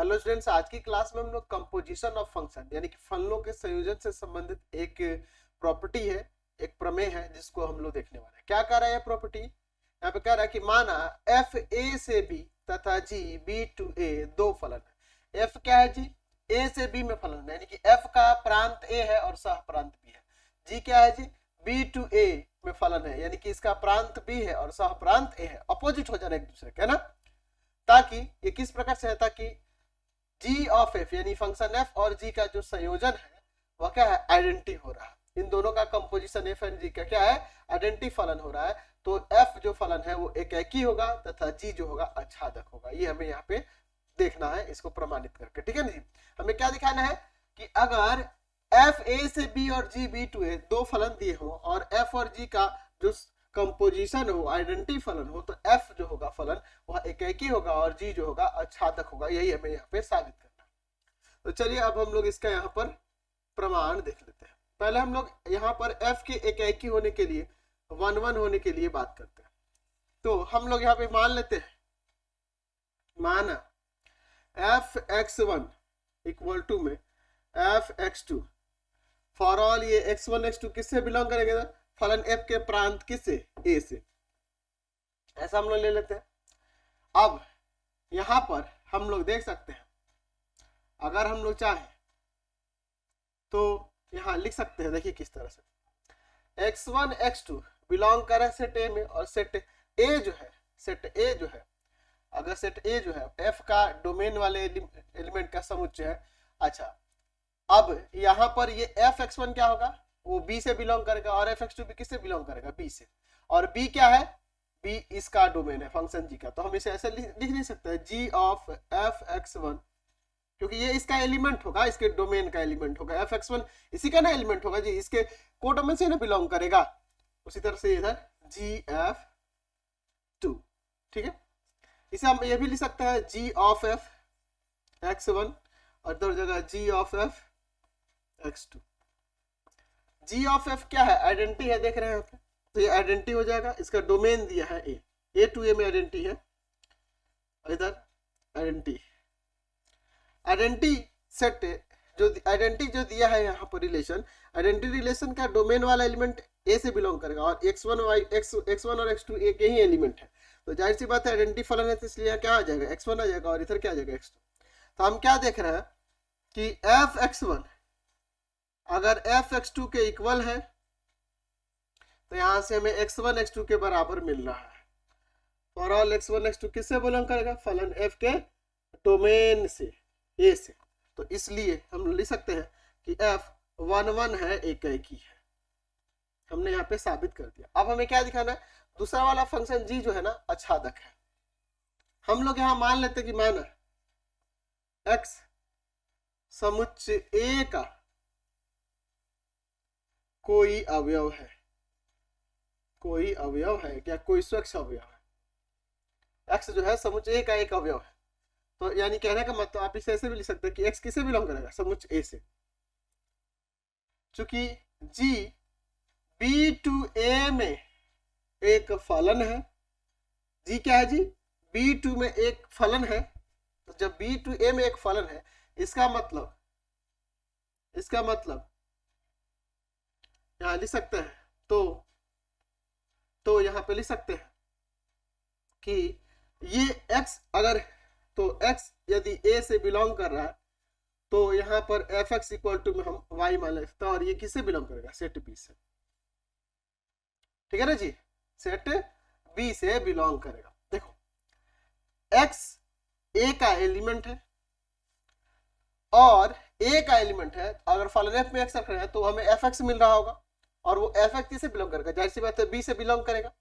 Hello students, आज की class में हम लोग कंपोजिशन ऑफ फंक्शन यानी कि फलनों के संयोजन से संबंधित एक प्रॉपर्टी है, एक प्रमेय है जिसको हम लोग देखने वाले हैं। क्या कह रहा है ये प्रॉपर्टी? यहाँ पे कह रहा है कि माना एफ ए से बी तथा जी बी टू ए दो फलन है। एफ क्या है जी? ए से बी में फलन है, यानी कि एफ का प्रांत ए है और सह प्रांत बी है। जी क्या है जी? बी टू ए में फलन है, यानी कि इसका प्रांत बी है और सह प्रांत ए है। अपोजिट हो जाना एक दूसरे के, है ना। ताकि ये किस प्रकार से है, ताकि जी ऑफ एफ यानी फंक्शन एफ और जी का जो संयोजन है वह क्या है? आइडेंटिटी हो रहा है। इन दोनों का कंपोजिशन एफ एंड जी का क्या है? आइडेंटिटी फलन हो रहा है। तो एफ जो फलन है वो एकी होगा तथा जी जो होगा आच्छादक होगा। ये हमें यहाँ पे देखना है, इसको प्रमाणित करके। ठीक है ना जी। हमें क्या दिखाना है कि अगर एफ ए से बी और जी बी टू ए दो फलन दिए हो और एफ और जी का जो कंपोजिशन हो आइडेंटिटी फलन हो, तो एफ जो होगा फलन वह एकी होगा और जी जो होगा आच्छादक होगा। यही हमें यहाँ पे साबित करना है। तो चलिए अब हम लोग इसका यहाँ पर प्रमाण देख लेते हैं। पहले हम लोग यहाँ पर एफ के एकी होने के लिए 1 होने के लिए बात करते हैं। तो हम लोग यहाँ पे मान लेते हैं, माना f x one equal to में f x two for all ये x1 x2 किससे बिलोंग करेंगे? फलन f के प्रांत किससे? a से। ऐसा हम लोग ले लेते हैं। अब यहां पर हम लोग देख सकते हैं, अगर हम लोग चाहें तो यहां लिख सकते हैं। देखिए किस तरह से x1 x2 बिलोंग करे सेट a में, और सेट a जो है अगर सेट a जो है f का डोमेन वाले एलिमेंट का समुच्चय है। अच्छा, अब यहां पर ये एफ एक्स वन क्या होगा? वो बी से बिलोंग करेगा, और एफ एक्स टू भी किससे बिलोंग करेगा? बी से। और बी क्या है? बी इसका डोमेन है फंक्शन जी का। तो हम इसे ऐसे लिख नहीं सकते जी ऑफ एफ एक्स वन, क्योंकि ये इसका एलिमेंट होगा, इसके डोमेन का एलिमेंट होगा। एफ एक्स वन इसी का ना एलिमेंट होगा जी, इसके कोडोमेन से ना बिलोंग करेगा। उसी तरह से इधर जी एफ टू। ठीक है, इसे हम ये भी लिख सकते हैं g of f x one, और इधर जगह g of f x2। g of f क्या है? आइडेंटिटी है, देख रहे हैं यहाँ पे। तो ये आइडेंटिटी हो जाएगा, इसका डोमेन दिया है a टू a में आइडेंटिटी है, इधर आइडेंटिटी सेट जो आइडेंटिटी जो दिया है यहाँ पर रिलेशन, आइडेंटिटी रिलेशन का डोमेन वाला एलिमेंट a से बिलोंग करेगा, और x1 और x2 एक ही एलिमेंट है। तो जाहिर सी बात है आइडेंटिटी फलन है, तो इसलिए क्या आ जाएगा? x1 आ जाएगा, और इधर क्या आ जाएगा? x2। तो हम क्या देख रहे हैं कि एफ एक्स वन अगर एफ एक्स टू के इक्वल है, तो यहां से हमें x1 x2 के बराबर मिल रहा है। फॉर ऑल x1 x2 किससे बिलोंग करेगा? फलन f के डोमेन से, a से। तो इसलिए हम लिख सकते हैं कि f 1 है, एकी है। हमने यहाँ पे साबित कर दिया। अब हमें क्या दिखाना है? दूसरा वाला फंक्शन g जो है ना आच्छादक है। हम लोग यहाँ मान लेते कि माना x समुच्चय a का कोई अवयव है क्या? कोई स्वच्छ अवयव है। x जो है समुच्चय a का एक अवयव है। तो यानी कहने का मतलब आप इसे ऐसे भी लिख सकते हैं कि x किससे बिलोंग करेगा? समुच्चय a से। चूंकि g b टू a में एक फलन है, g क्या है जी? b टू में एक फलन है। तो जब b टू a में एक फलन है, इसका मतलब यहाँ लिख सकते हैं। तो यहाँ पे लिख सकते हैं कि ये x अगर तो x यदि a से बिलोंग कर रहा है, तो यहाँ पर एफ एक्स इक्वल टू में हम y मान लेते हैं, और ये किससे बिलोंग करेगा? सेट b से। ठीक है ना जी, सेट b से बिलोंग करेगा। देखो x a का एलिमेंट है, और a का एलिमेंट है। अगर फलन f में x रख रहे हैं तो हमें एफ एक्स मिल रहा होगा, और वो एफ एक्स किससे बिलोंग करेगा? जाहिर सी बात है बी से बिलोंग करेगा,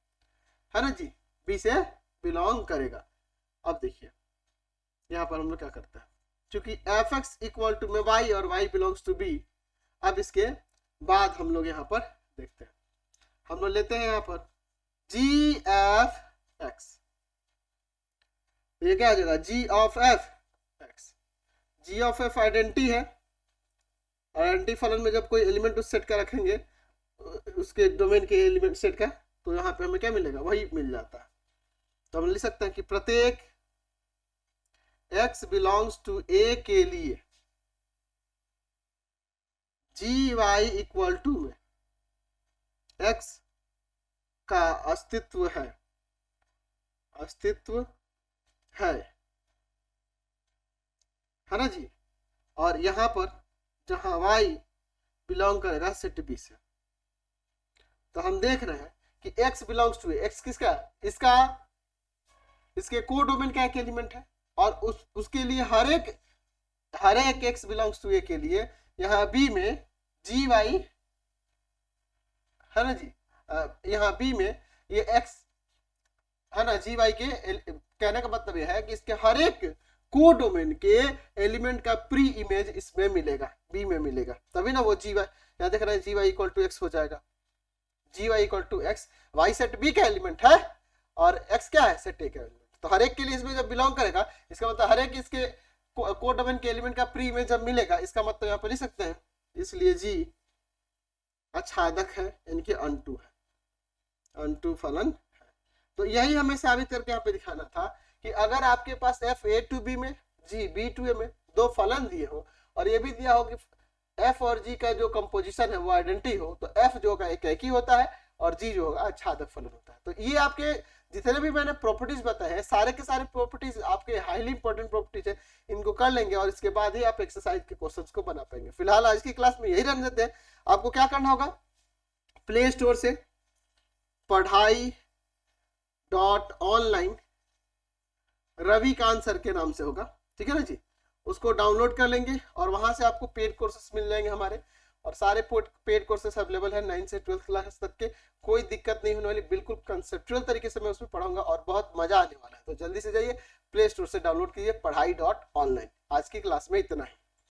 है ना जी, बी से बिलोंग करेगा। अब देखिए यहाँ पर हम लोग क्या करते हैं, क्योंकि एफ एक्स इक्वल टू में y और y बिलोंग्स टू b। अब इसके बाद हम लोग यहाँ पर देखते हैं, हम लोग लेते हैं यहाँ पर जी एफ एक्स। ये क्या आ जाएगा? G of f x. G of f identity है, आइडेंटिटी फलन में जब कोई एलिमेंट उस सेट का रखेंगे, उसके डोमेन के एलिमेंट सेट का, तो यहाँ पे हमें क्या मिलेगा? वही मिल जाता है। तो हम लिख सकते हैं कि प्रत्येक x बिलोंग्स टू ए के लिए जी वाई इक्वल टू में x का अस्तित्व है ना जी। और यहां पर जहां y बिलोंग करेगा सेट बी से, तो हम देख रहे हैं कि x बिलोंग्स टू x किसका, इसका, इसके कोडोमेन का एक एलिमेंट है, और उसके लिए हर एक x बिलोंग्स टू ए के लिए यहाँ b में जी वाई है ना जी, यहाँ b में ये x है ना, जी वाई के कहने का मतलब यह है कि इसके हर एक कोडोमेन के एलिमेंट का प्री इमेज इसमें मिलेगा, बी में मिलेगा, तभी ना वो जी वाई, यहाँ देख रहे हैं g y equal to x हो जाएगा, g y equal to x, y set b का एलिमेंट है और एक्स क्या है, सेट ए का एलिमेंट। तो हर एक के लिए इसमें जब बिलोंग करेगा, इसका मतलब हर एक इसके कोडोमेन के एलिमेंट का प्री इमेज जब मिलेगा, इसका मतलब यहाँ पर लिख सकते हैं, इसलिए जी आच्छादक है, इनके अनटू है, अनटू फलन है। तो यही हमें साबित करके यहाँ पे दिखाना था कि अगर आपके पास एफ ए टू बी में जी बी टू ए में दो फलन दिए हो, और ये भी दिया हो कि एफ और जी का जो कंपोजिशन है वो आइडेंटिटी हो, तो एफ जो होगा एक ही होता है और जी जो होगा आच्छादक फलन होता है। तो ये आपके जितने भी मैंने प्रॉपर्टीज बताए हैं, सारे के सारे प्रॉपर्टीज आपके हाईली इंपॉर्टेंट प्रॉपर्टीज है, इनको कर लेंगे और इसके बाद ही आप एक्सरसाइज के क्वेश्चंस को बना पाएंगे। फिलहाल आज की क्लास में यही रहने देते हैं। आपको क्या करना होगा, प्ले स्टोर से पढ़ाई.online रविकांत सर के नाम से होगा, ठीक है ना जी, उसको डाउनलोड कर लेंगे और वहां से आपको पेड कोर्सेस मिल जाएंगे हमारे, और सारे पेड कोर्सेस अवेलेबल है 9 से 12th क्लास तक के, कोई दिक्कत नहीं होने वाली, बिल्कुल कंसेप्चुअल तरीके से मैं उसमें पढ़ाऊंगा और बहुत मजा आने वाला है। तो जल्दी से जाइए प्ले स्टोर से डाउनलोड कीजिए पढ़ाई.online। आज की क्लास में इतना ही।